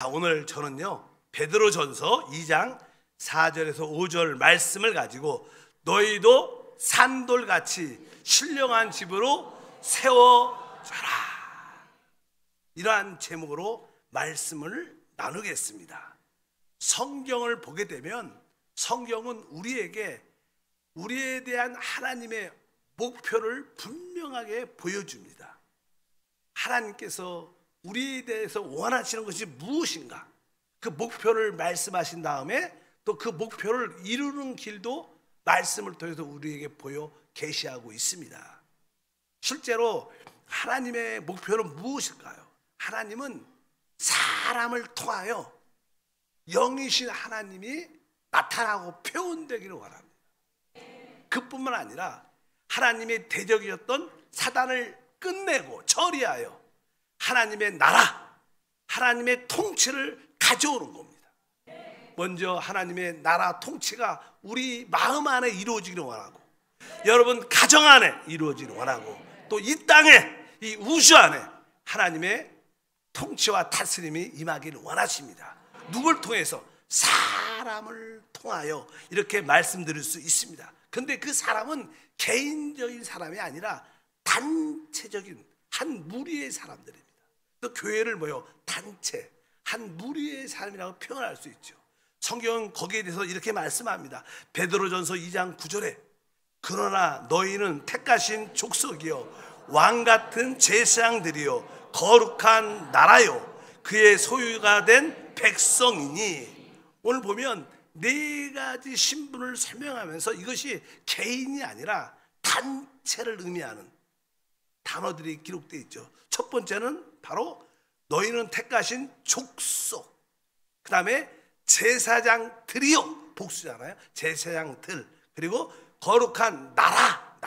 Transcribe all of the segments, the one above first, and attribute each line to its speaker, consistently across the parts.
Speaker 1: 오늘 저는요 베드로전서 2장 4절에서 5절 말씀을 가지고 너희도 산돌같이 신령한 집으로 세워져라, 이러한 제목으로 말씀을 나누겠습니다. 성경을 보게 되면 성경은 우리에 대한 하나님의 목표를 분명하게 보여줍니다. 하나님께서 우리에 대해서 원하시는 것이 무엇인가, 그 목표를 말씀하신 다음에 또 그 목표를 이루는 길도 말씀을 통해서 우리에게 보여 계시하고 있습니다. 실제로 하나님의 목표는 무엇일까요? 하나님은 사람을 통하여 영이신 하나님이 나타나고 표현되기를 원합니다. 그뿐만 아니라 하나님의 대적이었던 사단을 끝내고 처리하여 하나님의 나라, 하나님의 통치를 가져오는 겁니다. 먼저 하나님의 나라 통치가 우리 마음 안에 이루어지기를 원하고, 여러분 가정 안에 이루어지기를 원하고, 또 이 땅에, 이 우주 안에 하나님의 통치와 다스림이 임하기를 원하십니다. 누굴 통해서? 사람을 통하여 이렇게 말씀드릴 수 있습니다. 근데 그 사람은 개인적인 사람이 아니라 단체적인 한 무리의 사람들입니다. 또 교회를 단체, 한 무리의 사람이라고 표현할 수 있죠. 성경은 거기에 대해서 이렇게 말씀합니다. 베드로전서 2장 9절에 그러나 너희는 택하신 족속이요 왕같은 제사장들이요 거룩한 나라요 그의 소유가 된 백성이니, 오늘 보면 네 가지 신분을 설명하면서 이것이 개인이 아니라 단체를 의미하는 단어들이 기록되어 있죠. 첫 번째는 바로 너희는 택하신 족속, 그 다음에 제사장들이요, 복수잖아요. 제사장들, 그리고 거룩한 나라,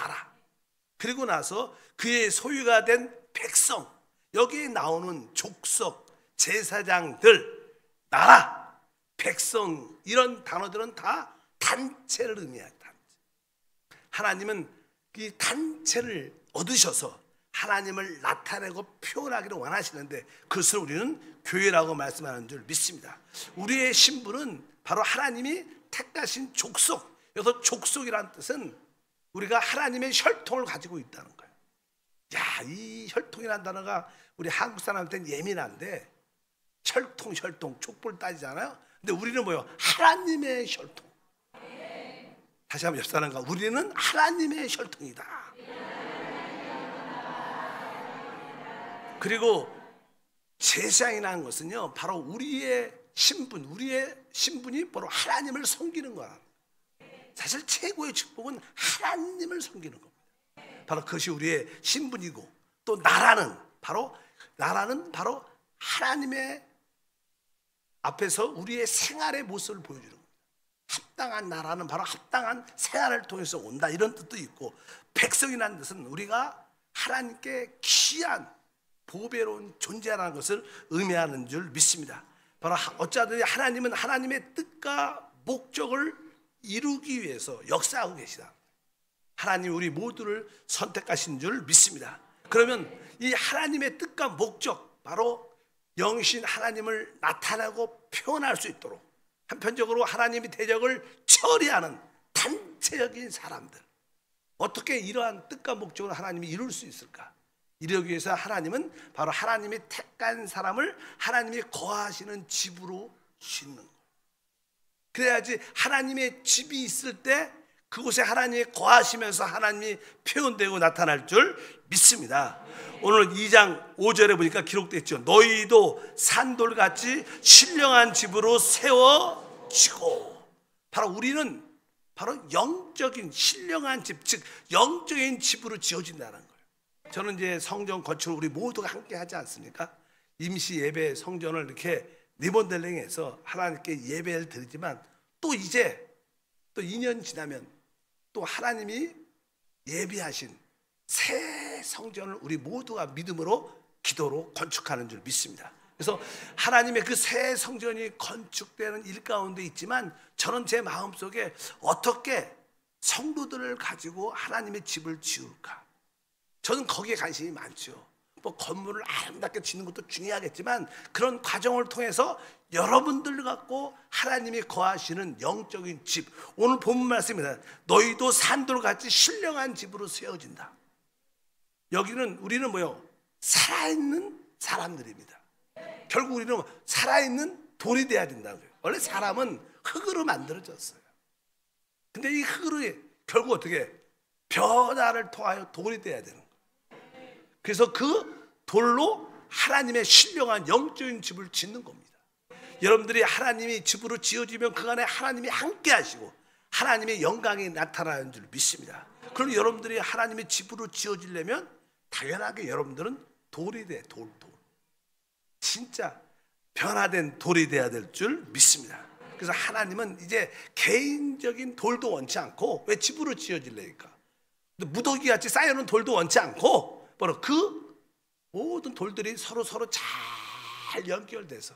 Speaker 1: 그리고 나서 그의 소유가 된 백성. 여기에 나오는 족속, 제사장들, 나라, 백성, 이런 단어들은 다 단체를 의미합니다. 단체. 하나님은 이 단체를 얻으셔서 하나님을 나타내고 표현하기를 원하시는데 그것을 우리는 교회라고 말씀하는 줄 믿습니다. 우리의 신분은 바로 하나님이 택하신 족속. 여기서 족속이라는 뜻은 우리가 하나님의 혈통을 가지고 있다는 거예요. 야, 이 혈통이라는 단어가 우리 한국 사람한테는 예민한데, 혈통, 족보를 따지잖아요. 근데 우리는 하나님의 혈통. 다시 한번 옆 사람과 우리는 하나님의 혈통이다. 그리고 제사장이라는 것은요, 바로 우리의 신분이 바로 하나님을 섬기는 거야. 사실 최고의 축복은 하나님을 섬기는 겁니다. 바로 그것이 우리의 신분이고, 또 나라는 바로 하나님의 앞에서 우리의 생활의 모습을 보여주는 겁니다. 합당한 나라는 바로 합당한 생활을 통해서 온다, 이런 뜻도 있고, 백성이라는 뜻은 우리가 하나님께 귀한 보배로운 존재라는 것을 의미하는 줄 믿습니다. 바로 어쩌든지 하나님은 하나님의 뜻과 목적을 이루기 위해서 역사하고 계시다. 하나님 우리 모두를 선택하신 줄 믿습니다. 그러면 이 하나님의 뜻과 목적, 바로 영이신 하나님을 나타내고 표현할 수 있도록 한편적으로 하나님의 대적을 처리하는 단체적인 사람들, 어떻게 이러한 뜻과 목적을 하나님이 이룰 수 있을까? 이러기 위해서 하나님은 바로 하나님이 택한 사람을 하나님이 거하시는 집으로 싣는 거예요. 그래야지 하나님의 집이 있을 때 그곳에 하나님이 거하시면서 하나님이 표현되고 나타날 줄 믿습니다. 오늘 2장 5절에 보니까 기록되어 있죠. 너희도 산돌같이 신령한 집으로 세워지고. 바로 우리는 바로 영적인 신령한 집, 즉 영적인 집으로 지어진다는 거예요. 저는 이제 성전 건축을 우리 모두가 함께 하지 않습니까? 임시 예배 성전을 이렇게 리모델링해서 하나님께 예배를 드리지만, 또 이제 또 2년 지나면 또 하나님이 예비하신 새 성전을 우리 모두가 믿음으로 기도로 건축하는 줄 믿습니다. 그래서 하나님의 그 새 성전이 건축되는 일 가운데 있지만, 저는 제 마음속에 어떻게 성도들을 가지고 하나님의 집을 지을까, 저는 거기에 관심이 많죠. 뭐 건물을 아름답게 짓는 것도 중요하겠지만 그런 과정을 통해서 여러분들 갖고 하나님이 거하시는 영적인 집, 오늘 본문 말씀입니다. 너희도 산돌같이 신령한 집으로 세워진다. 여기는 우리는 뭐요? 살아있는 사람들입니다. 결국 우리는 살아있는 돌이 돼야 된다는 거예요. 원래 사람은 흙으로 만들어졌어요. 근데 이 흙으로 결국 어떻게 변화를 통하여 돌이 돼야 되는 거예요. 그래서 그 돌로 하나님의 신령한 영적인 집을 짓는 겁니다. 여러분들이 하나님이 집으로 지어지면 그 안에 하나님이 함께 하시고 하나님의 영광이 나타나는 줄 믿습니다. 그럼 여러분들이 하나님의 집으로 지어지려면 당연하게 여러분들은 돌이 돼. 돌. 진짜 변화된 돌이 돼야 될 줄 믿습니다. 그래서 하나님은 이제 개인적인 돌도 원치 않고, 왜 집으로 지어질래니까 무더기 같이 쌓여놓은 돌도 원치 않고, 바로 그 모든 돌들이 서로 잘 연결돼서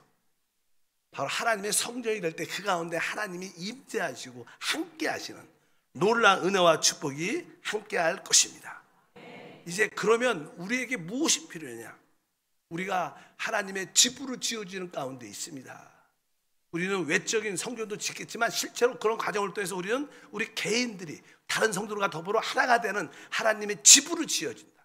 Speaker 1: 바로 하나님의 성전이 될 때 그 가운데 하나님이 임재하시고 함께 하시는 놀라운 은혜와 축복이 함께 할 것입니다. 이제 그러면 우리에게 무엇이 필요하냐? 우리가 하나님의 집으로 지어지는 가운데 있습니다. 우리는 외적인 성전도 짓겠지만 실제로 그런 과정을 통해서 우리는 우리 개인들이 다른 성도들과 더불어 하나가 되는 하나님의 집으로 지어진다.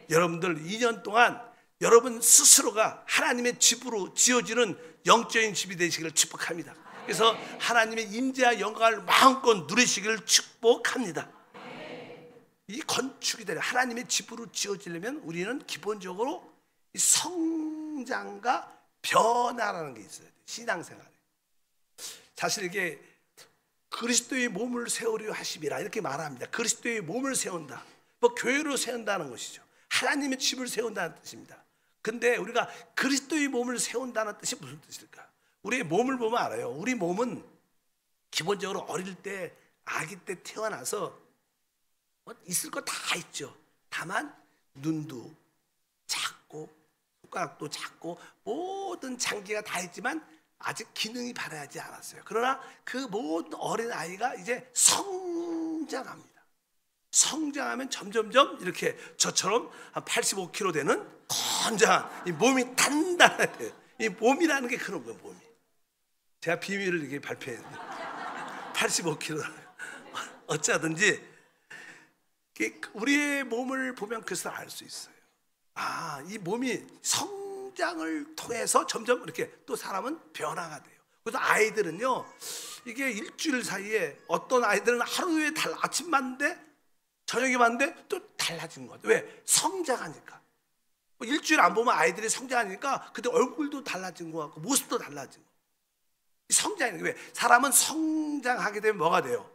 Speaker 1: 여러분들 2년 동안 여러분 스스로가 하나님의 집으로 지어지는 영적인 집이 되시기를 축복합니다. 그래서 하나님의 임재와 영광을 마음껏 누리시기를 축복합니다. 이 건축이 되려 하나님의 집으로 지어지려면 우리는 기본적으로 이 성장과 변화라는 게 있어야 돼요. 신앙생활에. 사실 이게 그리스도의 몸을 세우려 하심이라 이렇게 말합니다. 그리스도의 몸을 세운다. 뭐 교회로 세운다는 것이죠. 하나님의 집을 세운다는 뜻입니다. 근데 우리가 그리스도의 몸을 세운다는 뜻이 무슨 뜻일까? 우리의 몸을 보면 알아요. 우리 몸은 기본적으로 어릴 때, 아기 때 태어나서 있을 거 다 있죠. 다만 눈도 작고 손가락도 작고 모든 장기가 다 있지만 아직 기능이 발휘하지 않았어요. 그러나 그 모든 어린 아이가 이제 성장합니다. 성장하면 점점점 이렇게 저처럼 한 85kg 되는 건장한 이 몸이 단단해요. 이 몸이라는 게 그런 거예요. 몸이. 제가 비밀을 이렇게 발표했는데 85kg 어쩌든지 우리의 몸을 보면 그것을 알 수 있어요. 아, 이 몸이 성장을 통해서 점점 이렇게 또 사람은 변화가 돼요. 그래서 아이들은요, 이게 일주일 사이에 어떤 아이들은 하루에 아침 봤는데 저녁에 봤는데 또 달라진 것 같아요. 왜? 성장하니까. 일주일 안 보면 아이들이 성장하니까 그때 얼굴도 달라진 것 같고 모습도 달라진 것 같고. 성장이 왜? 사람은 성장하게 되면 뭐가 돼요?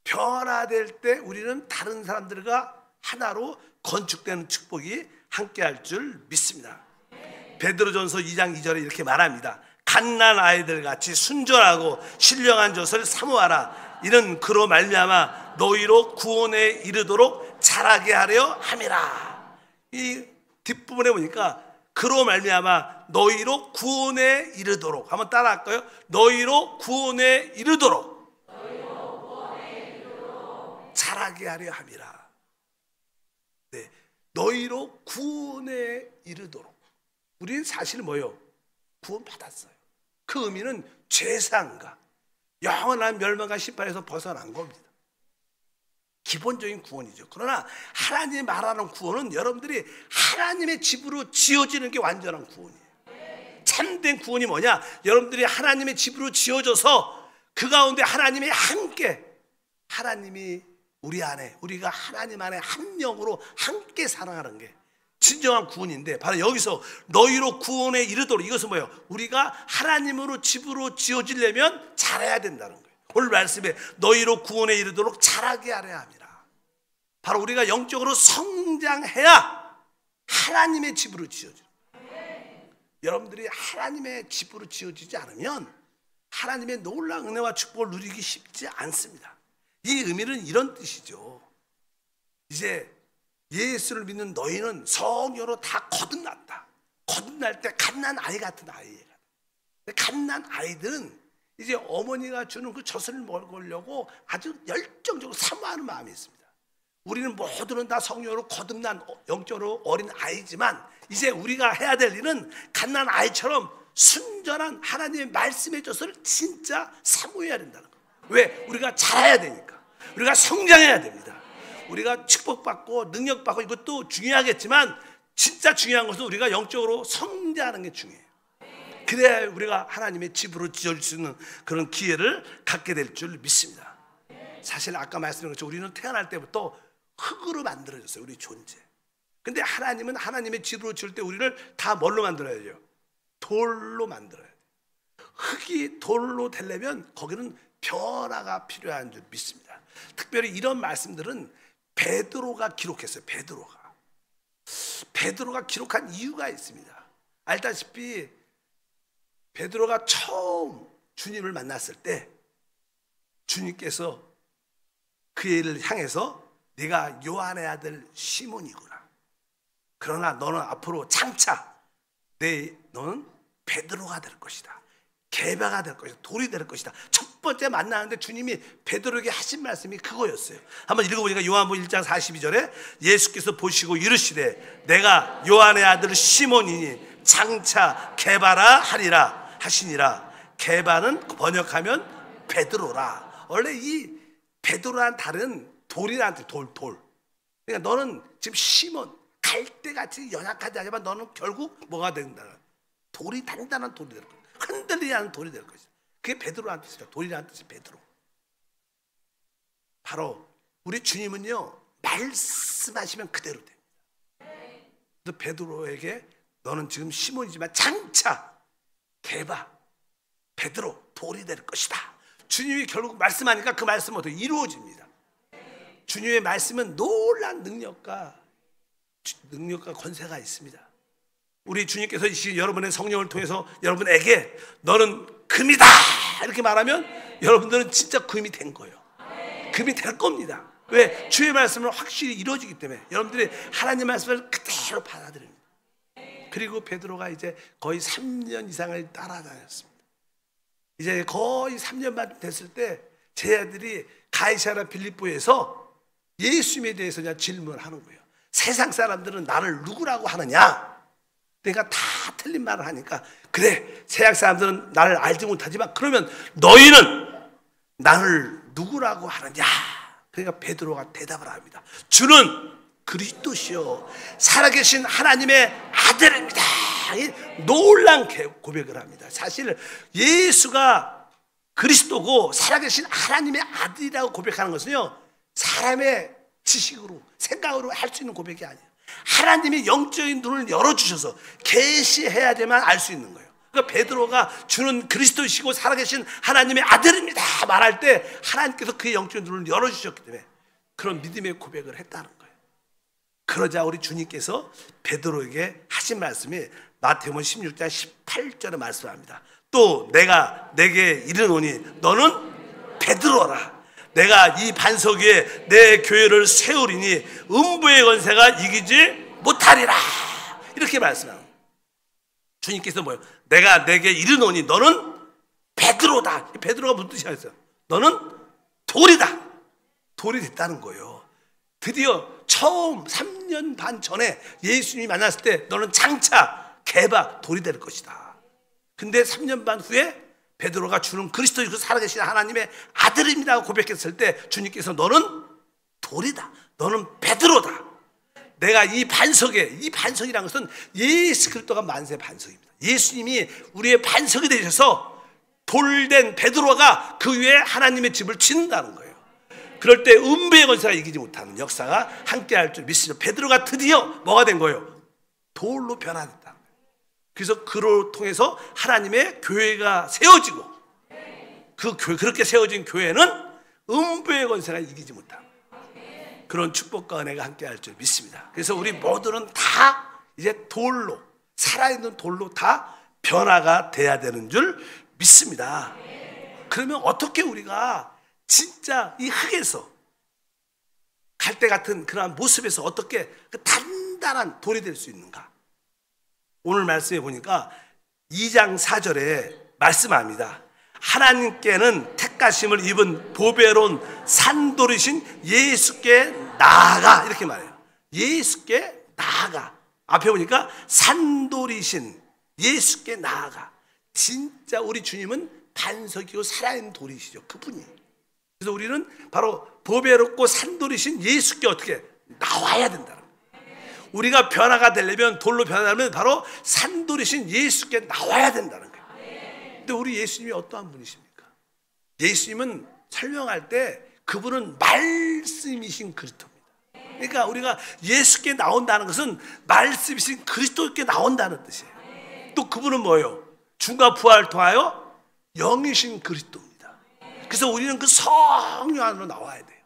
Speaker 1: 변화될 때 우리는 다른 사람들과 하나로 건축되는 축복이 함께할 줄 믿습니다. 베드로전서 2장 2절에 이렇게 말합니다. 갓난 아이들 같이 순전하고 신령한 젖을 사모하라. 이는 그로 말미암아 너희로 구원에 이르도록 자라게 하려 함이라. 이 뒷부분에 보니까 그로 말미암아 너희로 구원에 이르도록, 한번 따라할까요? 너희로 구원에 이르도록 자라게 하려 함이라. 네, 너희로 구원에 이르도록. 우리는 사실 뭐예요? 구원 받았어요. 그 의미는 죄사함과 영원한 멸망과 심판에서 벗어난 겁니다. 기본적인 구원이죠. 그러나 하나님이 말하는 구원은 여러분들이 하나님의 집으로 지어지는 게 완전한 구원이에요. 참된 구원이 뭐냐? 여러분들이 하나님의 집으로 지어져서 그 가운데 하나님이 함께, 하나님이 우리 안에, 우리가 하나님 안에 한 영으로 함께 살아가는 게 진정한 구원인데, 바로 여기서 너희로 구원에 이르도록, 이것은 뭐예요? 우리가 하나님으로 집으로 지어지려면 자라야 된다는 거예요. 오늘 말씀에 너희로 구원에 이르도록 자라게 하려 함이라. 바로 우리가 영적으로 성장해야 하나님의 집으로 지어져요. 여러분들이 하나님의 집으로 지어지지 않으면 하나님의 놀라운 은혜와 축복을 누리기 쉽지 않습니다. 이 의미는 이런 뜻이죠. 이제 예수를 믿는 너희는 성령으로 다 거듭났다. 거듭날 때 갓난 아이 같은 아이예요. 갓난 아이들은 이제 어머니가 주는 그 젖을 먹으려고 아주 열정적으로 사모하는 마음이 있습니다. 우리는 모두는 다 성령으로 거듭난 영적으로 어린 아이지만 이제 우리가 해야 될 일은 갓난 아이처럼 순전한 하나님의 말씀의 젖을 진짜 사모해야 된다는 거예요. 왜? 우리가 자라야 되니까. 우리가 성장해야 됩니다. 우리가 축복받고 능력받고 이것도 중요하겠지만 진짜 중요한 것은 우리가 영적으로 성장하는 게 중요해요. 그래야 우리가 하나님의 집으로 지어질 수 있는 그런 기회를 갖게 될 줄 믿습니다. 사실 아까 말씀드린 것처럼 우리는 태어날 때부터 흙으로 만들어졌어요. 우리 존재. 근데 하나님은 하나님의 집으로 지을 때 우리를 다 뭘로 만들어야죠? 돌로 만들어야 돼요. 흙이 돌로 되려면 거기는 변화가 필요한 줄 믿습니다. 특별히 이런 말씀들은 베드로가 기록했어요. 베드로가 기록한 이유가 있습니다. 알다시피 베드로가 처음 주님을 만났을 때 주님께서 그를 향해서 네가 요한의 아들 시몬이구나. 그러나 너는 앞으로 장차 너는 베드로가 될 것이다. 게바가 될 것이다. 돌이 될 것이다. 첫 번째 만나는데 주님이 베드로에게 하신 말씀이 그거였어요. 한번 읽어보니까 요한복음 1장 42절에 예수께서 보시고 이르시되 내가 요한의 아들 시몬이니 장차 게바라 하리라 하시니라. 게바는 번역하면 베드로라. 원래 이 베드로란 단어는 돌이라는 뜻, 돌. 그러니까 너는 지금 시몬 갈대같이 연약하지 않지만 너는 결국 뭐가 된다? 돌이 단단한 돌이 될 거야. 흔들리지 않는 돌이 될 것이다. 그게 베드로라는 뜻이다. 돌이라는 뜻이 베드로. 바로 우리 주님은요 말씀하시면 그대로 됩니다. 그래서 베드로에게 너는 지금 시몬이지만 장차 게바 베드로 돌이 될 것이다. 주님이 결국 말씀하니까 그 말씀은 어떻게 이루어집니다. 주님의 말씀은 놀라운 능력과 권세가 있습니다. 우리 주님께서 여러분의 성령을 통해서 여러분에게 너는 금이다 이렇게 말하면 여러분들은 진짜 금이 된 거예요. 금이 될 겁니다. 왜? 주의 말씀은 확실히 이루어지기 때문에 여러분들이 하나님 말씀을 그대로 받아들입니다. 그리고 베드로가 이제 거의 3년 이상을 따라다녔습니다. 이제 거의 3년만 됐을 때 제 아들이 가이사랴 필리포에서 예수님에 대해서 그냥 질문을 하는 거예요. 세상 사람들은 나를 누구라고 하느냐? 그러니까 다 틀린 말을 하니까 그래 세상 사람들은 나를 알지 못하지만 그러면 너희는 나를 누구라고 하느냐? 그러니까 베드로가 대답을 합니다. 주는 그리스도시요 살아계신 하나님의 아들입니다. 놀란 고백을 합니다. 사실 예수가 그리스도고 살아계신 하나님의 아들이라고 고백하는 것은요 사람의 지식으로 생각으로 할 수 있는 고백이 아니에요. 하나님이 영적인 눈을 열어주셔서 계시해야지만 알 수 있는 거예요. 그러니까 베드로가 주는 그리스도이시고 살아계신 하나님의 아들입니다 말할 때 하나님께서 그의 영적인 눈을 열어주셨기 때문에 그런 믿음의 고백을 했다는 거예요. 그러자 우리 주님께서 베드로에게 하신 말씀이 마태복음 16장 18절에 말씀합니다. 또 내가 내게 이르노니 너는 베드로라. 내가 이 반석 위에 내 교회를 세우리니 음부의 권세가 이기지 못하리라. 이렇게 말씀합니다. 주님께서 뭐예요? 내가 내게 이르노니 너는 베드로다. 베드로가 무슨 뜻이었어요? 너는 돌이다. 돌이 됐다는 거예요. 드디어 처음 3년 반 전에 예수님이 만났을 때 너는 장차 게바 돌이 될 것이다. 근데 3년 반 후에 베드로가 주는 그리스도이고 살아계신 하나님의 아들입니다고 고백했을 때 주님께서 너는 돌이다. 너는 베드로다. 내가 이 반석이라는 것은 예수 그리스도가 만세 반석입니다. 예수님이 우리의 반석이 되셔서 돌된 베드로가 그 위에 하나님의 집을 짓는다는 거예요. 그럴 때 음부의 권세가 이기지 못하는 역사가 함께할 줄 믿습니다. 베드로가 드디어 뭐가 된 거예요? 돌로 변화됐다. 그래서 그를 통해서 하나님의 교회가 세워지고 그렇게 세워진 교회는 음부의 권세가 이기지 못한 그런 축복과 은혜가 함께할 줄 믿습니다. 그래서 우리 모두는 다 이제 돌로 살아있는 돌로 다 변화가 돼야 되는 줄 믿습니다. 그러면 어떻게 우리가 진짜 이 흙에서 갈대 같은 그러한 모습에서 어떻게 그 단단한 돌이 될 수 있는가? 오늘 말씀해 보니까 2장 4절에 말씀합니다. 하나님께는 택하심을 입은 보배로운 산돌이신 예수께 나아가, 이렇게 말해요. 예수께 나아가. 앞에 보니까 산돌이신 예수께 나아가. 진짜 우리 주님은 반석이고 살아있는 돌이시죠. 그분이. 그래서 우리는 바로 보배롭고 산돌이신 예수께 어떻게 나와야 된다. 우리가 변화가 되려면, 돌로 변화하면 바로 산돌이신 예수께 나와야 된다는 거예요. 근데 우리 예수님이 어떠한 분이십니까? 예수님은 설명할 때 그분은 말씀이신 그리스도입니다. 그러니까 우리가 예수께 나온다는 것은 말씀이신 그리스도께 나온다는 뜻이에요. 또 그분은 뭐예요? 죽음과 부활을 통하여 영이신 그리스도입니다. 그래서 우리는 그 성령 안으로 나와야 돼요.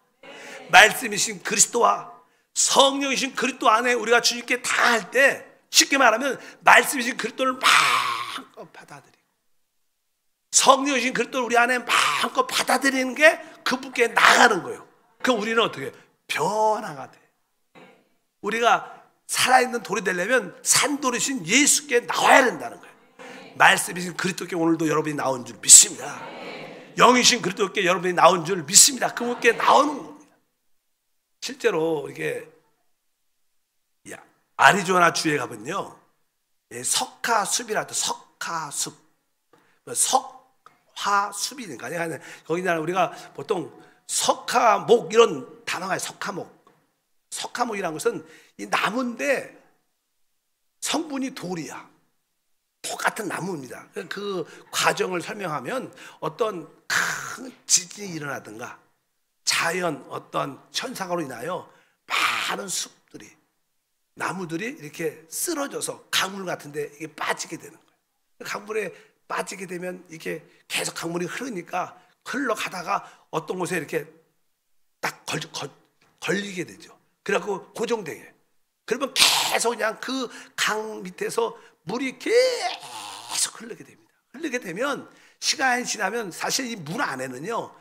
Speaker 1: 말씀이신 그리스도와 성령이신 그리스도 안에 우리가 주님께 다할 때, 쉽게 말하면 말씀이신 그리스도를 마음껏 받아들이고 성령이신 그리스도를 우리 안에 마음껏 받아들이는 게 그분께 나가는 거예요. 그럼 우리는 어떻게 변화가 돼. 우리가 살아있는 돌이 되려면 산돌이신 예수께 나와야 된다는 거예요. 말씀이신 그리스도께 오늘도 여러분이 나온 줄 믿습니다. 영이신 그리스도께 여러분이 나온 줄 믿습니다. 그분께 나오는 겁니다. 실제로 이게 아리조나 주에 가면요, 석화숲이라도, 석화숲, 석화숲이니까 거기는 우리가 보통 석화목 이런 단어가 있어요. 석화목이라는 것은 이 나무인데 성분이 돌이야. 똑같은 나무입니다. 그 과정을 설명하면 어떤 큰 지진이 일어나든가 자연 어떤 현상으로 인하여 많은 숲들이, 나무들이 이렇게 쓰러져서 강물 같은데 이게 빠지게 되는 거예요. 강물에 빠지게 되면 이게 계속 강물이 흐르니까 흘러가다가 어떤 곳에 이렇게 딱 걸리게 되죠. 그래갖고 고정되게. 그러면 계속 그냥 그 강 밑에서 물이 계속 흐르게 됩니다. 흐르게 되면 시간이 지나면 사실 이 물 안에는요,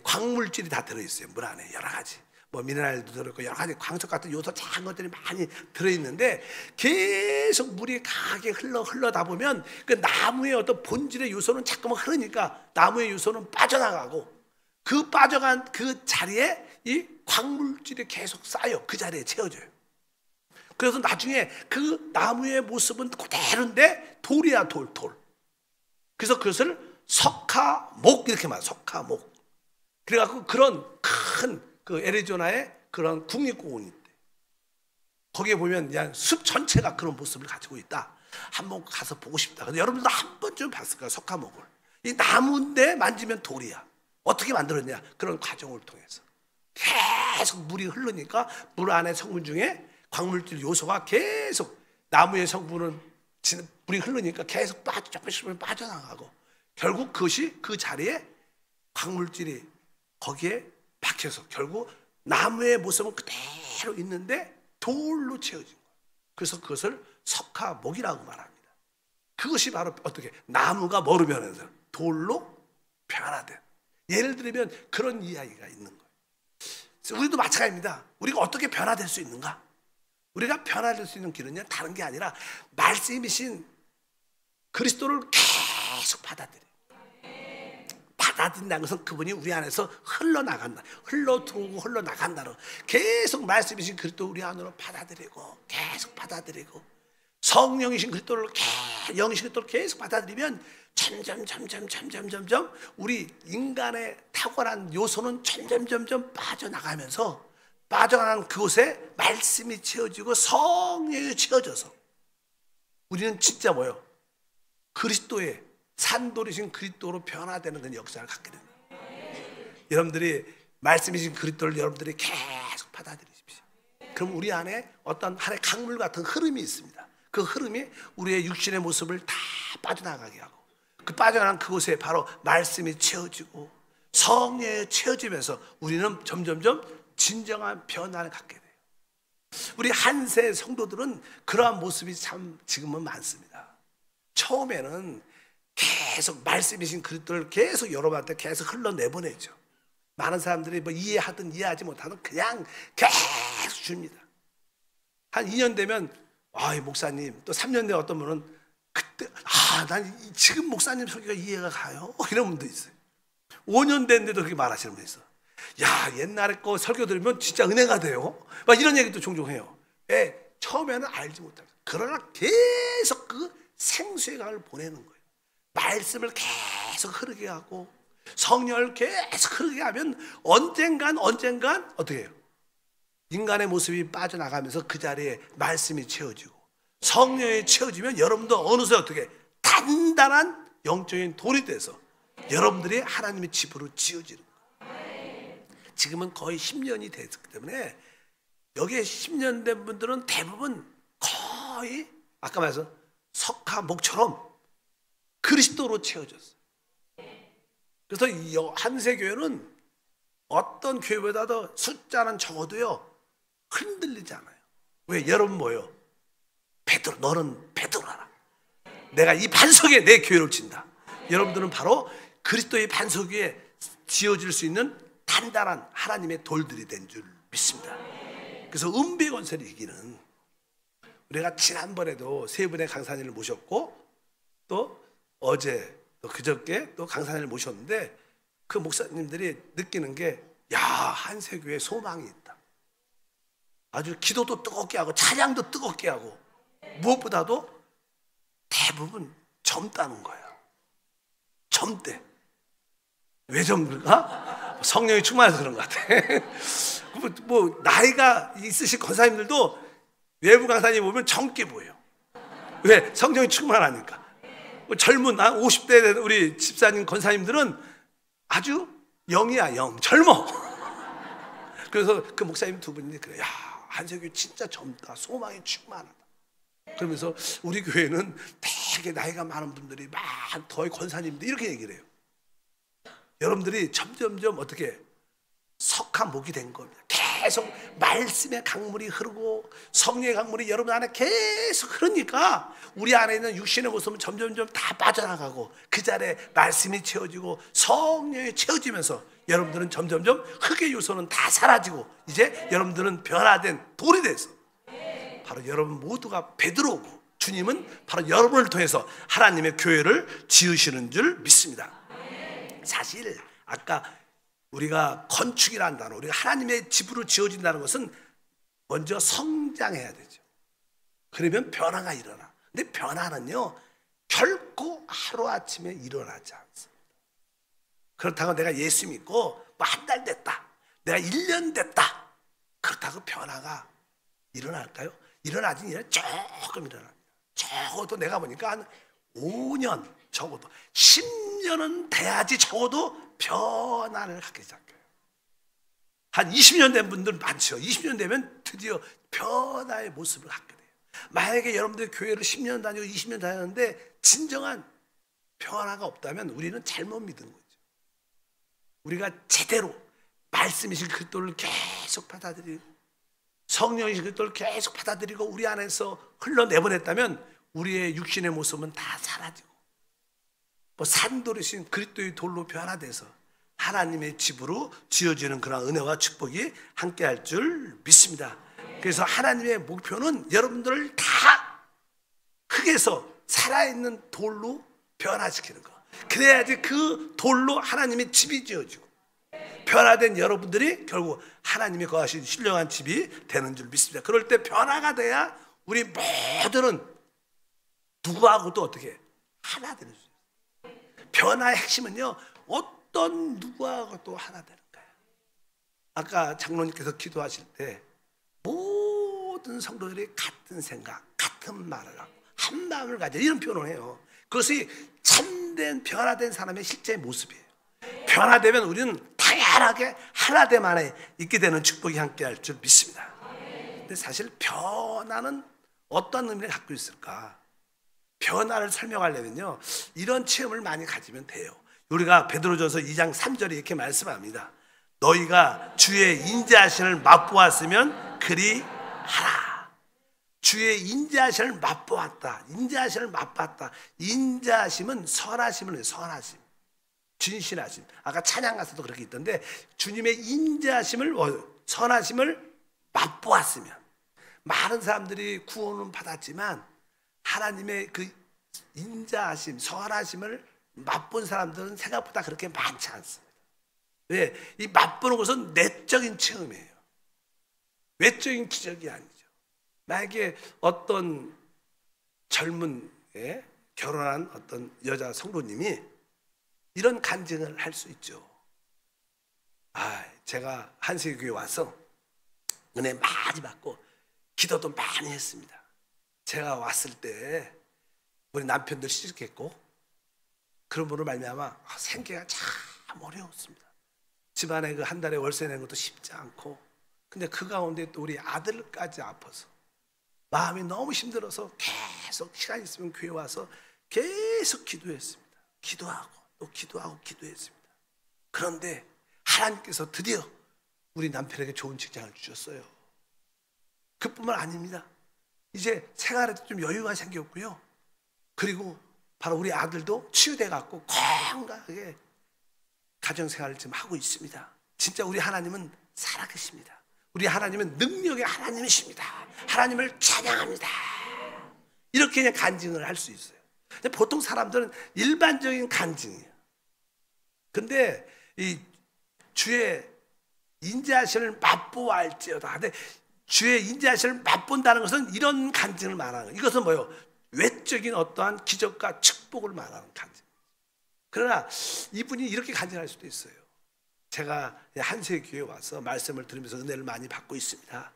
Speaker 1: 광물질이 다 들어있어요. 물 안에 여러 가지, 뭐 미네랄도 들어있고 여러 가지 광석 같은 요소 작은 것들이 많이 들어있는데, 계속 물이 강하게 흘러다 보면 그 나무의 어떤 본질의 요소는 자꾸만 흐르니까 나무의 요소는 빠져나가고, 그 빠져간 그 자리에 이 광물질이 계속 쌓여 그 자리에 채워져요. 그래서 나중에 그 나무의 모습은 그대로인데 돌이야, 돌. 그래서 그것을 석화목 이렇게 말해요. 석화목. 그래갖고 그런 큰 그 애리조나의 그런 국립공원이 있대. 거기에 보면 그냥 숲 전체가 그런 모습을 가지고 있다. 한번 가서 보고 싶다. 근데 여러분도 한 번쯤 봤을 거예요. 석화목을. 이 나무인데 만지면 돌이야. 어떻게 만들었냐? 그런 과정을 통해서 계속 물이 흐르니까 물 안에 성분 중에 광물질 요소가 계속, 나무의 성분은 물이 흐르니까 계속 조금씩 빠져나가고, 결국 그것이 그 자리에 광물질이 거기에 박혀서 결국 나무의 모습은 그대로 있는데 돌로 채워진 거예요. 그래서 그것을 석화목이라고 말합니다. 그것이 바로 어떻게 나무가 뭐로 변해서 돌로 변화된, 예를 들면 그런 이야기가 있는 거예요. 우리도 마찬가지입니다. 우리가 어떻게 변화될 수 있는가? 우리가 변화될 수 있는 길은요, 다른 게 아니라 말씀이신 그리스도를 계속 받아들인다는 것은 그분이 우리 안에서 흘러나간다, 흘러들어오고 흘러나간다로, 계속 말씀이신 그리스도 우리 안으로 받아들이고 계속 받아들이고, 성령이신 그리스도를, 영이신 그리스도를 계속 받아들이면 점점 우리 인간의 탁월한 요소는 점점 빠져나가면서, 빠져나간 그곳에 말씀이 채워지고 성령이 채워져서 우리는 진짜 뭐예요? 그리스도의 산돌이신 그리스도로 변화되는 그런 역사를 갖게 됩니다. 여러분들이 말씀이신 그리스도를 여러분들이 계속 받아들이십시오. 그럼 우리 안에 어떤 하나의 강물 같은 흐름이 있습니다. 그 흐름이 우리의 육신의 모습을 다 빠져나가게 하고, 그 빠져나간 그곳에 바로 말씀이 채워지고 성령이 채워지면서 우리는 점점점 진정한 변화를 갖게 돼요. 우리 한세 성도들은 그러한 모습이 참 지금은 많습니다. 처음에는 계속 말씀이신 그리스도를 계속 여러분한테 계속 흘러내보내죠. 많은 사람들이 뭐 이해하든 이해하지 못하든 그냥 계속 줍니다. 한 2년 되면 목사님, 또 3년 뒤에 어떤 분은 그때 난 지금 목사님 설교가 이해가 가요, 이런 분도 있어요. 5년 됐는데도 그렇게 말하시는 분이 있어. 야, 옛날에 거 설교 들으면 진짜 은혜가 돼요. 막 이런 얘기도 종종 해요. 예, 처음에는 알지 못하고. 그러나 계속 그 생수의 강을 보내는 거예요. 말씀을 계속 흐르게 하고 성령을 계속 흐르게 하면 언젠간 어떻게 해요? 인간의 모습이 빠져나가면서 그 자리에 말씀이 채워지고 성령이 채워지면 여러분도 어느새 어떻게 단단한 영적인 돌이 돼서 여러분들이 하나님의 집으로 지어지는 거예요. 지금은 거의 10년이 됐기 때문에 여기에 10년 된 분들은 대부분 거의 아까 말해서 석화 목처럼 그리스도로 채워졌어요. 그래서 이 한세교회는 어떤 교회보다도 숫자는 적어도요 흔들리지 않아요. 왜? 여러분 뭐예요? 베드로, 너는 베드로라. 내가 이 반석에 내 교회를 친다. 여러분들은 바로 그리스도의 반석 위에 지어질 수 있는 단단한 하나님의 돌들이 된 줄 믿습니다. 그래서 은비건설이 이기는, 우리가 지난번에도 세 분의 강사님을 모셨고 또 어제 또 그저께 또 강사님을 모셨는데 그 목사님들이 느끼는 게, 야, 한세교회에 소망이 있다. 아주 기도도 뜨겁게 하고 찬양도 뜨겁게 하고 무엇보다도 대부분 젊다는 거예요. 젊대. 왜 젊을까? 성령이 충만해서 그런 것 같아. 뭐 나이가 있으신 권사님들도 외부 강사님 보면 젊게 보여요. 왜? 성령이 충만하니까. 젊은 50대 된 우리 집사님 권사님들은 아주 영이야, 영. 젊어. 그래서 그 목사님 두 분이 그래요. 야, 한세교회 진짜 젊다. 소망이 충만하다. 그러면서 우리 교회는 되게 나이가 많은 분들이 막 더의 권사님들 이렇게 얘기를 해요. 여러분들이 점점점 어떻게 석화목이 된 겁니다. 계속 말씀의 강물이 흐르고 성령의 강물이 여러분 안에 계속 흐르니까 우리 안에 있는 육신의 모습은 점점점 다 빠져나가고 그 자리에 말씀이 채워지고 성령이 채워지면서 여러분들은 점점점 흙의 요소는 다 사라지고 이제 여러분들은 변화된 돌이 돼서 바로 여러분 모두가 베드로고 주님은 바로 여러분을 통해서 하나님의 교회를 지으시는 줄 믿습니다. 사실 아까 우리가 건축이라는 단어, 우리가 하나님의 집으로 지어진다는 것은 먼저 성장해야 되죠. 그러면 변화가 일어나. 근데 변화는요 결코 하루아침에 일어나지 않습니다. 그렇다고 내가 예수 믿고 뭐 한 달 됐다, 내가 1년 됐다, 그렇다고 변화가 일어날까요? 일어나긴 조금 일어납니다. 적어도 내가 보니까 한 5년, 적어도 10년은 돼야지 적어도 변화를 갖기 시작해요. 한 20년 된 분들 많죠. 20년 되면 드디어 변화의 모습을 갖게 돼요. 만약에 여러분들 교회를 10년 다니고 20년 다녔는데 진정한 변화가 없다면 우리는 잘못 믿은 거죠. 우리가 제대로 말씀이신 그리스도를 계속 받아들이고 성령이신 그리스도를 계속 받아들이고 우리 안에서 흘러내보냈다면 우리의 육신의 모습은 다 사라지고 뭐 산돌이신 그리스도의 돌로 변화돼서 하나님의 집으로 지어지는 그런 은혜와 축복이 함께할 줄 믿습니다. 그래서 하나님의 목표는 여러분들을 다 흙에서 살아있는 돌로 변화시키는 거. 그래야지 그 돌로 하나님의 집이 지어지고 변화된 여러분들이 결국 하나님이 거하신 신령한 집이 되는 줄 믿습니다. 그럴 때 변화가 돼야 우리 모두는 누구하고도 어떻게 하나 되는 줄. 변화의 핵심은요 어떤 누구하고도 하나 되는 거예요. 아까 장로님께서 기도하실 때 모든 성도들이 같은 생각, 같은 말을 하고 한 마음을 가져 이런 표현을 해요. 그것이 참된 변화된 사람의 실제 모습이에요. 변화되면 우리는 당연하게 하나됨 안에 있게 되는 축복이 함께할 줄 믿습니다. 근데 사실 변화는 어떤 의미를 갖고 있을까? 변화를 설명하려면요 이런 체험을 많이 가지면 돼요. 우리가 베드로전서 2장 3절에 이렇게 말씀합니다. 너희가 주의 인자하심을 맛보았으면 그리하라. 주의 인자하심을 맛보았다. 인자하심을 맛봤다. 인자하심은 선하심을 해요. 선하심, 진실하심. 아까 찬양 가서도 그렇게 있던데 주님의 인자하심을 선하심을 맛보았으면 많은 사람들이 구원은 받았지만 하나님의 그 인자하심, 선하심을 맛본 사람들은 생각보다 그렇게 많지 않습니다. 왜? 이 맛보는 것은 내적인 체험이에요. 외적인 기적이 아니죠. 만약에 어떤 젊은 결혼한 어떤 여자 성도님이 이런 간증을 할 수 있죠. 제가 한세교회 와서 은혜 많이 받고 기도도 많이 했습니다. 제가 왔을 때 우리 남편도 시집했고 그런 말미암아 생계가 참 어려웠습니다. 집안에 그 한 달에 월세 내는 것도 쉽지 않고, 근데 그 가운데 또 우리 아들까지 아파서 마음이 너무 힘들어서 계속 시간 있으면 교회 와서 계속 기도했습니다. 기도하고 또 기도하고 기도했습니다. 그런데 하나님께서 드디어 우리 남편에게 좋은 직장을 주셨어요. 그뿐만 아닙니다. 이제 생활에도 좀 여유가 생겼고요. 그리고 바로 우리 아들도 치유돼 갖고 건강하게 가정생활을 지금 하고 있습니다. 진짜 우리 하나님은 살아계십니다. 우리 하나님은 능력의 하나님이십니다. 하나님을 찬양합니다. 이렇게 그냥 간증을 할 수 있어요. 보통 사람들은 일반적인 간증이에요. 근데 이 주의 인자하심을 맛보아할지어다. 근데 주의 인자하심을 맛본다는 것은 이런 간증을 말하는 거예요. 이것은 뭐예요? 외적인 어떠한 기적과 축복을 말하는 간증. 그러나 이분이 이렇게 간증할 수도 있어요. 제가 한세교회에 와서 말씀을 들으면서 은혜를 많이 받고 있습니다.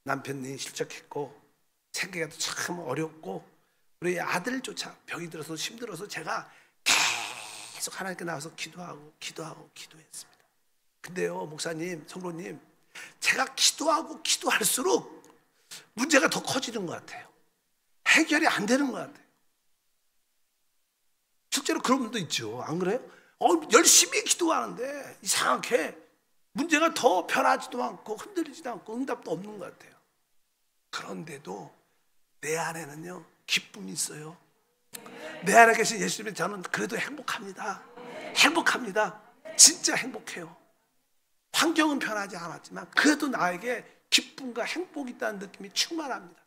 Speaker 1: 남편이 실족했고 생계가 참 어렵고 우리 아들조차 병이 들어서 힘들어서 제가 계속 하나님께 나와서 기도했습니다. 근데요, 목사님, 성도님, 제가 기도할수록 문제가 더 커지는 것 같아요. 해결이 안 되는 것 같아요. 실제로 그런 분도 있죠. 안 그래요? 열심히 기도하는데 이상하게 문제가 더 변하지도 않고 흔들리지도 않고 응답도 없는 것 같아요. 그런데도 내 안에는요, 기쁨이 있어요. 내 안에 계신 예수님은 저는 그래도 행복합니다. 진짜 행복해요. 환경은 변하지 않았지만 그래도 나에게 기쁨과 행복이 있다는 느낌이 충만합니다.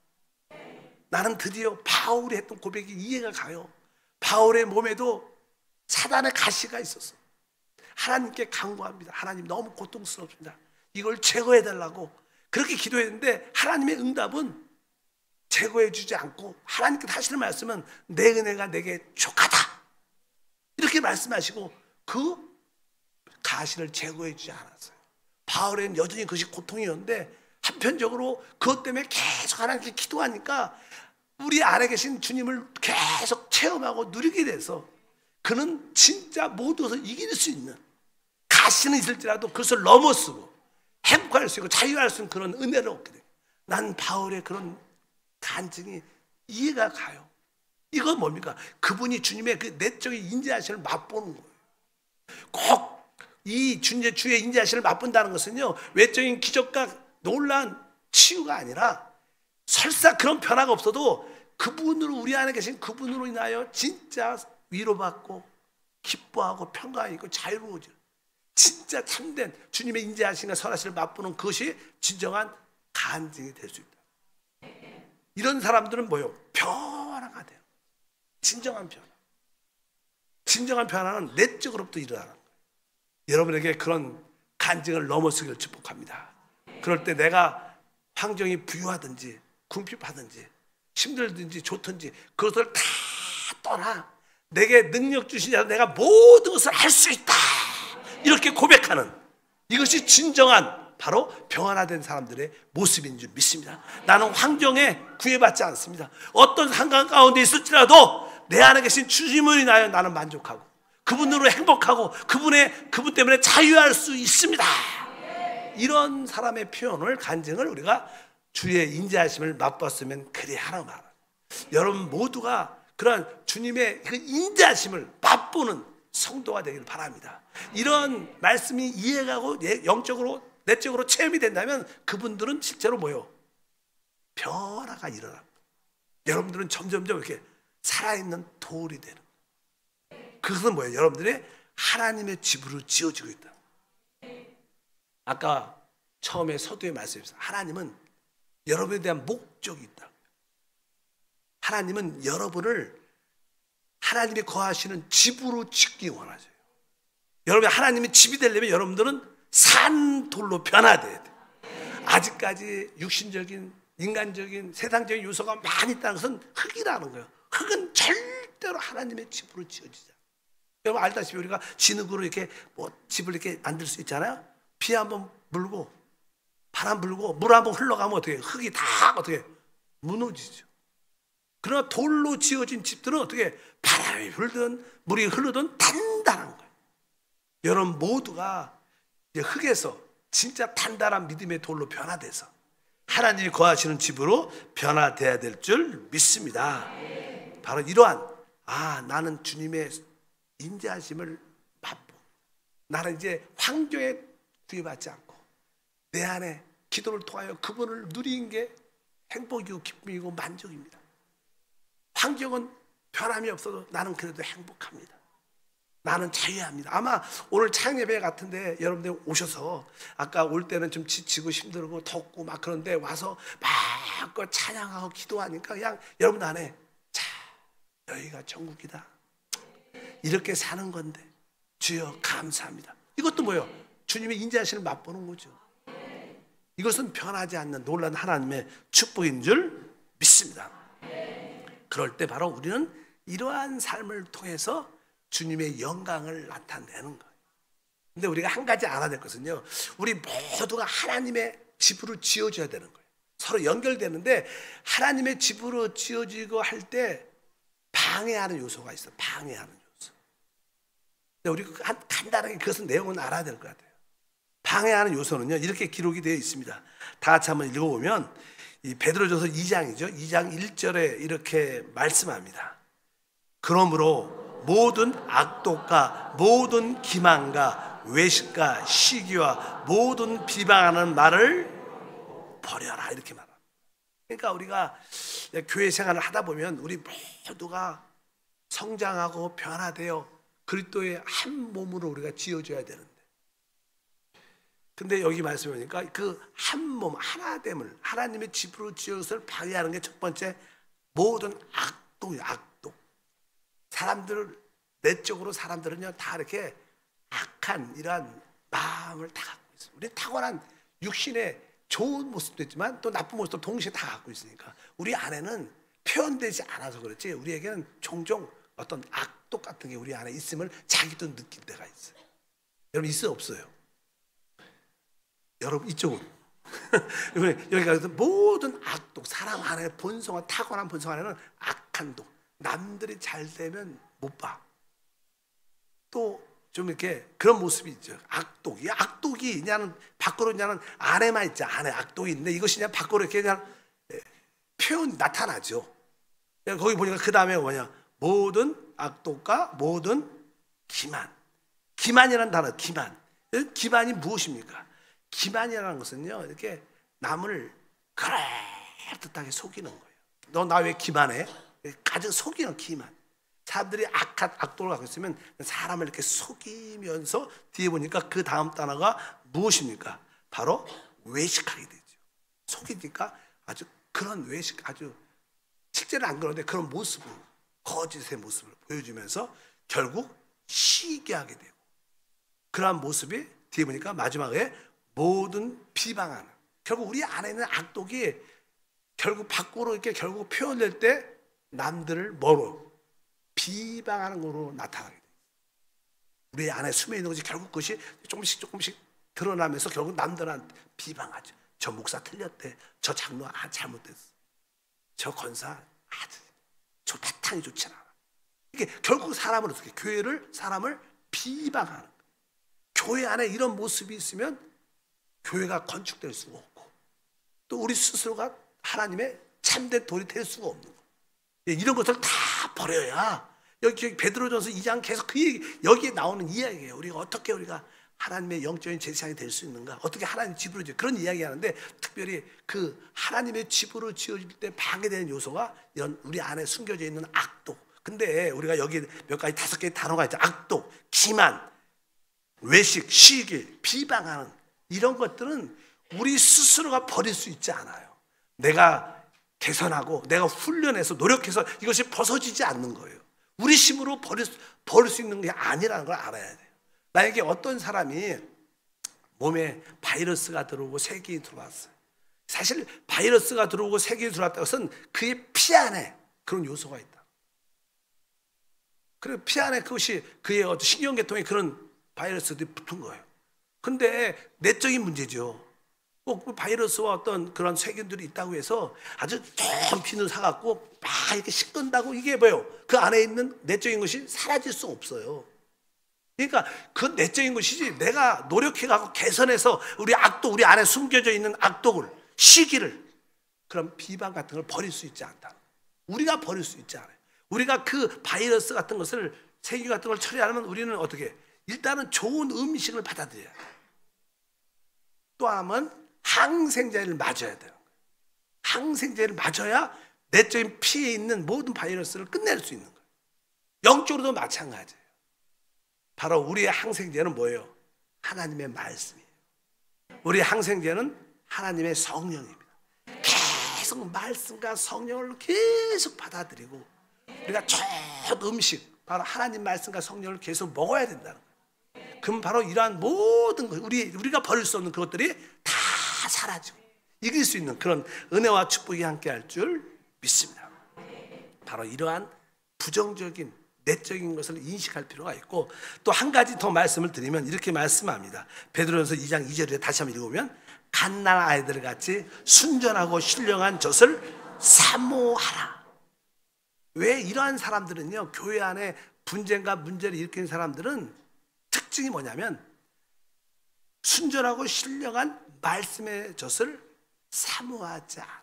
Speaker 1: 나는 드디어 바울이 했던 고백이 이해가 가요. 바울의 몸에도 사단의 가시가 있었어. 하나님께 간구합니다. 하나님, 너무 고통스럽습니다. 이걸 제거해달라고 그렇게 기도했는데 하나님의 응답은 제거해 주지 않고 하나님께서 하시는 말씀은 내 은혜가 내게 족하다 이렇게 말씀하시고 그 가시를 제거해 주지 않았어요. 바울에는 여전히 그것이 고통이었는데 한편적으로 그것 때문에 계속 하나님께 기도하니까 우리 안에 계신 주님을 계속 체험하고 누리게 돼서 그는 진짜 모두에서 이길 수 있는, 가시는 있을지라도 그것을 넘어서고 행복할 수 있고 자유할 수 있는 그런 은혜를 얻게 돼요. 난 바울의 그런 간증이 이해가 가요. 이건 뭡니까? 그분이 주님의 그 내적인 인자하심을 맛보는 거예요. 꼭 이 주의 인자하심을 맛본다는 것은요, 외적인 기적과 놀라운 치유가 아니라 설사 그런 변화가 없어도 그분으로, 우리 안에 계신 그분으로 인하여 진짜 위로받고 기뻐하고 평강이 있고 자유로워져요. 진짜 참된 주님의 인자하심과 선하심을 맛보는 그것이 진정한 간증이 될 수 있다. 이런 사람들은 뭐예요? 변화가 돼요. 진정한 변화. 진정한 변화는 내적으로부터 일어나는 거예요. 여러분에게 그런 간증을 넘어서기를 축복합니다. 그럴 때 내가 환경이 부유하든지 궁핍하든지 힘들든지 좋든지 그것을 다 떠나 내게 능력 주신 자 내가 모든 것을 할 수 있다 이렇게 고백하는, 이것이 진정한 바로 평안화된 사람들의 모습인 줄 믿습니다. 나는 환경에 구애받지 않습니다. 어떤 상황 가운데 있을지라도 내 안에 계신 주님을 인하여 나는 만족하고 그분으로 행복하고 그분 때문에 자유할 수 있습니다. 이런 사람의 표현을, 간증을 우리가 주의 인자하심을 맛봤으면 그리 하나 말합니다. 여러분 모두가 그런 주님의 그 인자하심을 맛보는 성도가 되기를 바랍니다. 이런 말씀이 이해가고 영적으로 내적으로 체험이 된다면 그분들은 실제로 뭐예요? 변화가 일어납니다. 여러분들은 점점점 이렇게 살아있는 돌이 되는, 그것은 뭐예요? 여러분들의 하나님의 집으로 지어지고 있다. 아까 처음에 서두에 말씀했어요. 하나님은 여러분에 대한 목적이 있다. 하나님은 여러분을 하나님이 거하시는 집으로 짓기 원하세요. 여러분 하나님의 집이 되려면 여러분들은 산 돌로 변화돼야 돼. 아직까지 육신적인, 인간적인, 세상적인 요소가 많이 있다는 것은 흙이라는 거예요. 흙은 절대로 하나님의 집으로 지어지지 않아요. 여러분 알다시피 우리가 진흙으로 이렇게 뭐 집을 이렇게 만들 수 있잖아요. 비 한번 불고 바람 불고 물 한번 흘러가면 어떻게 해요? 흙이 다 어떻게 해요? 무너지죠. 그러나 돌로 지어진 집들은 어떻게 바람이 불든 물이 흐르든 단단한 거예요. 여러분 모두가 이제 흙에서 진짜 단단한 믿음의 돌로 변화돼서 하나님이 거하시는 집으로 변화돼야 될 줄 믿습니다. 바로 이러한 나는 주님의 인자하심을 맛보. 나는 이제 환경에 구애받지 않고 내 안에 기도를 통하여 그분을 누리는 게 행복이고 기쁨이고 만족입니다. 환경은 변함이 없어도 나는 그래도 행복합니다. 나는 자유합니다. 아마 오늘 창예배 같은데 여러분들 오셔서 아까 올 때는 좀 지치고 힘들고 덥고 막 그런데 와서 막 찬양하고 기도하니까 그냥 여러분 안에 여기가 천국이다. 이렇게 사는 건데 주여 감사합니다. 이것도 뭐예요? 주님의 인자하심을 맛보는 거죠. 이것은 변하지 않는 놀라운 하나님의 축복인 줄 믿습니다. 그럴 때 바로 우리는 이러한 삶을 통해서 주님의 영광을 나타내는 거예요. 근데 우리가 한 가지 알아야 될 것은요, 우리 모두가 하나님의 집으로 지어져야 되는 거예요. 서로 연결되는데 하나님의 집으로 지어지고 할 때 방해하는 요소가 있어요. 방해하는 요소. 근데 우리 간단하게 그것은 내용은 알아야 될 것 같아요. 방해하는 요소는요, 이렇게 기록이 되어 있습니다. 다 같이 한번 읽어보면 이 베드로전서 2장이죠. 2장 1절에 이렇게 말씀합니다. 그러므로 모든 악독과 모든 기만과 외식과 시기와 모든 비방하는 말을 버려라 이렇게 말합니다. 그러니까 우리가 교회 생활을 하다 보면 우리 모두가 성장하고 변화되어 그리스도의 한 몸으로 우리가 지어져야 되는데, 근데 여기 말씀해 보니까 그 한 몸 하나됨을 하나님의 집으로 지어서 방해하는 게 첫 번째 모든 악독이에요. 악독. 사람들을 내적으로 사람들은요 다 이렇게 악한 이러한 마음을 다 갖고 있어요. 우리 타고난 육신의 좋은 모습도 있지만 또 나쁜 모습도 동시에 다 갖고 있으니까 우리 안에는 표현되지 않아서 그렇지 우리에게는 종종 어떤 악독 같은 게 우리 안에 있음을 자기도 느낄 때가 있어요. 여러분 있어요 없어요? 여러분 이쪽은 여기가 모든 악독 사람 안에 본성은 타고난 본성 안에는 악한 독 남들이 잘 되면 못 봐. 또 좀 이렇게 그런 모습이 있죠. 악독. 이 악독이 그냥 밖으로 그냥 안에만 있지. 안에 악독이 있는데 이것이 그냥 밖으로 이렇게 그냥 표현 나타나죠. 거기 보니까 그 다음에 뭐냐? 모든 악독과 모든 기만. 기만이라는 단어, 기만. 기만이 무엇입니까? 기만이라는 것은요, 이렇게 남을 그럴듯하게 속이는 거예요. 너 나 왜 기만해? 가장 속이는 기만. 사람들이 악독을 갖고 있으면 사람을 이렇게 속이면서 뒤에 보니까 그 다음 단어가 무엇입니까? 바로 외식하게 되죠. 속이니까 아주 그런 외식, 아주 실제는 안 그런데 그런 모습을, 거짓의 모습을 보여주면서 결국 시기하게 되고, 그러한 모습이 뒤에 보니까 마지막에 모든 비방하는, 결국 우리 안에 있는 악독이 결국 밖으로 이렇게 결국 표현될 때 남들을 뭐로? 비방하는 거로 나타나게 돼요. 우리 안에 숨어 있는 것이 결국 그것이 조금씩 드러나면서 결국 남들한테 비방하죠. 저 목사 틀렸대. 저 장로 잘못됐어. 저 권사 저 바탕이 좋지 않아. 이게 결국 사람을 어떻게 교회를 사람을 비방하는 거예요. 교회 안에 이런 모습이 있으면 교회가 건축될 수가 없고 또 우리 스스로가 하나님의 참된 돌이 될 수가 없는 거예요. 이런 것을 다 버려야 여기 베드로전서 2장 계속 그 얘기, 여기에 나오는 이야기예요. 우리가 어떻게 우리가 하나님의 영적인 제사장이 될 수 있는가? 어떻게 하나님 집으로 지어 그런 이야기하는데 특별히 그 하나님의 집으로 지어질 때 방해되는 요소가 이런 우리 안에 숨겨져 있는 악독. 근데 우리가 여기 몇 가지 5개의 단어가 있죠. 악독, 기만, 외식, 시기, 비방하는 이런 것들은 우리 스스로가 버릴 수 있지 않아요. 내가 개선하고 내가 훈련해서 노력해서 이것이 벗어지지 않는 거예요. 우리 힘으로 버릴 수 있는 게 아니라는 걸 알아야 돼요. 만약에 어떤 사람이 몸에 바이러스가 들어오고 세균이 들어왔어요. 사실 바이러스가 들어오고 세균이 들어왔다는 것은 그의 피 안에 그런 요소가 있다. 그리고 피 안에 그것이 그의 어떤 신경계통에 그런 바이러스들이 붙은 거예요. 근데 내적인 문제죠. 꼭 바이러스와 어떤 그런 세균들이 있다고 해서 아주 좋은 피는 사갖고 막 이렇게 씻긴다고 이게 뭐예요? 그 안에 있는 내적인 것이 사라질 수 없어요. 그러니까 그 내적인 것이지 내가 노력해가고 개선해서 우리 악독, 우리 안에 숨겨져 있는 악독을, 시기를, 그런 비방 같은 걸 버릴 수 있지 않다. 우리가 버릴 수 있지 않아요. 우리가 그 바이러스 같은 것을, 세균 같은 걸 처리하려면 우리는 어떻게? 일단은 좋은 음식을 받아들여야 돼요. 또 하나는 항생제를 맞아야 돼요. 항생제를 맞아야 내적인 피에 있는 모든 바이러스를 끝낼 수 있는 거예요. 영적으로도 마찬가지예요. 바로 우리의 항생제는 뭐예요? 하나님의 말씀이에요. 우리의 항생제는 하나님의 성령입니다. 계속 말씀과 성령을 계속 받아들이고 우리가 좋은 음식, 바로 하나님 말씀과 성령을 계속 먹어야 된다는 거예요. 그럼 바로 이러한 모든 것, 우리가 버릴 수 없는 그것들이 다 사라지고 이길 수 있는 그런 은혜와 축복이 함께 할 줄 믿습니다. 바로 이러한 부정적인 내적인 것을 인식할 필요가 있고, 또 한 가지 더 말씀을 드리면 이렇게 말씀합니다. 베드로전서 2장 2절에 다시 한번 읽어보면, 갓난 아이들 같이 순전하고 신령한 젖을 사모하라. 왜 이러한 사람들은요, 교회 안에 분쟁과 문제를 일으키는 사람들은 특징이 뭐냐면 순전하고 신령한 말씀의 젖을 사모하지 않아.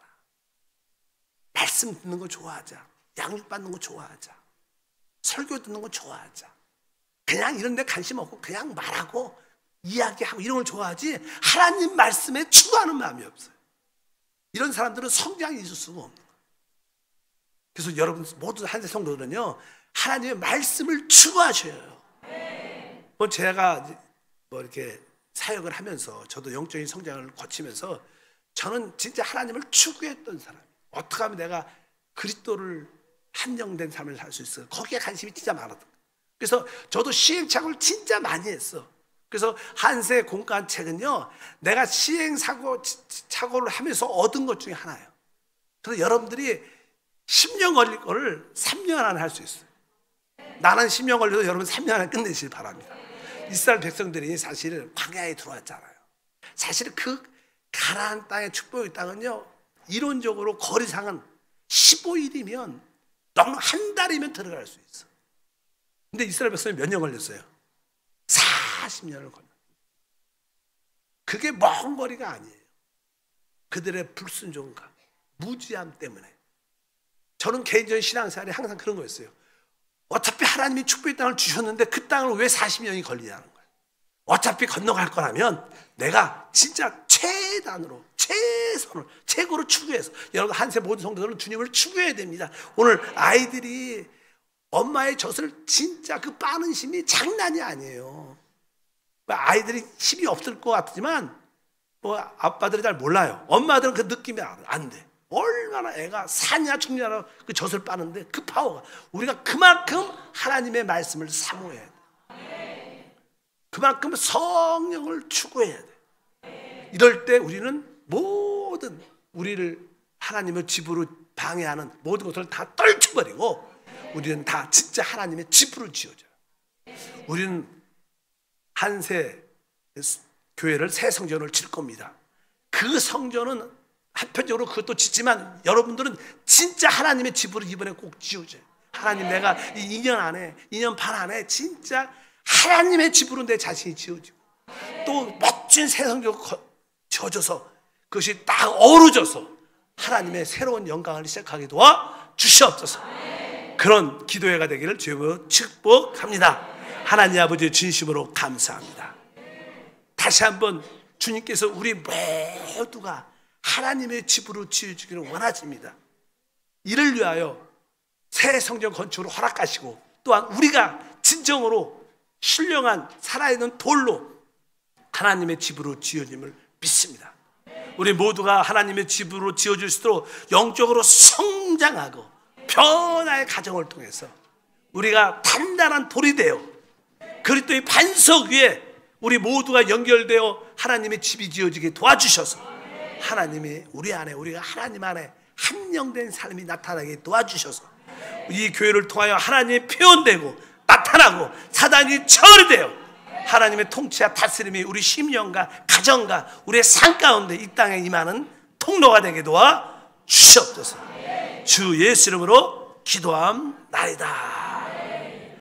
Speaker 1: 말씀 듣는 거 좋아하자, 양육받는 거 좋아하자, 설교 듣는 거 좋아하자, 그냥 이런 데 관심 없고 그냥 말하고 이야기하고 이런 걸 좋아하지 하나님 말씀에 추구하는 마음이 없어요. 이런 사람들은 성장이 있을 수가 없는 거예요. 그래서 여러분 모든 한세 성도들은요, 하나님의 말씀을 추구하셔야 해요. 제가 이렇게 사역을 하면서 저도 영적인 성장을 거치면서 저는 진짜 하나님을 추구했던 사람이에요. 어떻게 하면 내가 그리스도를 한정된 삶을 살 수 있어요? 거기에 관심이 진짜 많았던 거예요. 그래서 저도 시행착오를 진짜 많이 했어. 그래서 한세 공과한 책은요, 내가 시행착오를 하면서 얻은 것 중에 하나예요. 그래서 여러분들이 10년 걸릴 거를 3년 안에 할 수 있어요. 나는 10년 걸려도 여러분 3년 안에 끝내시길 바랍니다. 이스라엘 백성들이 사실 광야에 들어왔잖아요. 사실 그 가나안 땅의 축복의 땅은요, 이론적으로 거리상은 15일이면 너무 한 달이면 들어갈 수 있어. 근데 이스라엘 백성이 몇 년 걸렸어요? 40년을 걸렸어요. 그게 먼 거리가 아니에요. 그들의 불순종과 무지함 때문에. 저는 개인적인 신앙생활에 항상 그런 거였어요. 어차피 하나님이 축복의 땅을 주셨는데 그 땅을 왜 40년이 걸리냐는 거예요. 어차피 건너갈 거라면 내가 진짜 최단으로, 최선을, 최고로 추구해서, 여러분 한세 모든 성도들은 주님을 추구해야 됩니다. 오늘 아이들이 엄마의 젖을 진짜 그 빠는 힘이 장난이 아니에요. 아이들이 힘이 없을 것 같지만 아빠들이 잘 몰라요. 엄마들은 그 느낌이 안 돼. 얼마나 애가 사냐 죽냐로 그 젖을 빠는데 그 파워가, 우리가 그만큼 하나님의 말씀을 사모해야 돼. 그만큼 성령을 추구해야 돼. 이럴 때 우리는 모든 우리를 하나님의 집으로 방해하는 모든 것을 다 떨쳐버리고 우리는 다 진짜 하나님의 집으로 지어져요. 우리는 한세 교회를 새 성전을 질 겁니다. 그 성전은 한편적으로 그것도 짓지만 여러분들은 진짜 하나님의 집으로 이번에 꼭 지어져요. 하나님, 내가 이 2년 안에, 2년 반 안에 진짜 하나님의 집으로 내 자신이 지어지고 또 멋진 새 성전을 지어져서 그것이 딱 어우러져서 하나님의 새로운 영광을 시작하게 도와 주시옵소서. 그런 기도회가 되기를 주님으로 축복합니다. 하나님 아버지 진심으로 감사합니다. 다시 한번 주님께서 우리 모두가 하나님의 집으로 지어주기를 원하십니다. 이를 위하여 새 성전 건축을 허락하시고 또한 우리가 진정으로 신령한 살아있는 돌로 하나님의 집으로 지어짐을 믿습니다. 우리 모두가 하나님의 집으로 지어질 수 있도록 영적으로 성장하고 변화의 과정을 통해서 우리가 단단한 돌이 되어 그리스도의 반석 위에 우리 모두가 연결되어 하나님의 집이 지어지게 도와주셔서 하나님이 우리 안에, 우리가 하나님 안에 한영된 삶이 나타나게 도와주셔서 이 교회를 통하여 하나님이 표현되고 나타나고 사단이 처리되어 하나님의 통치와 다스림이 우리 심령과 가정과 우리의 삶 가운데 이 땅에 임하는 통로가 되게 도와 주시옵소서. 주 예수 이름으로 기도함나이다.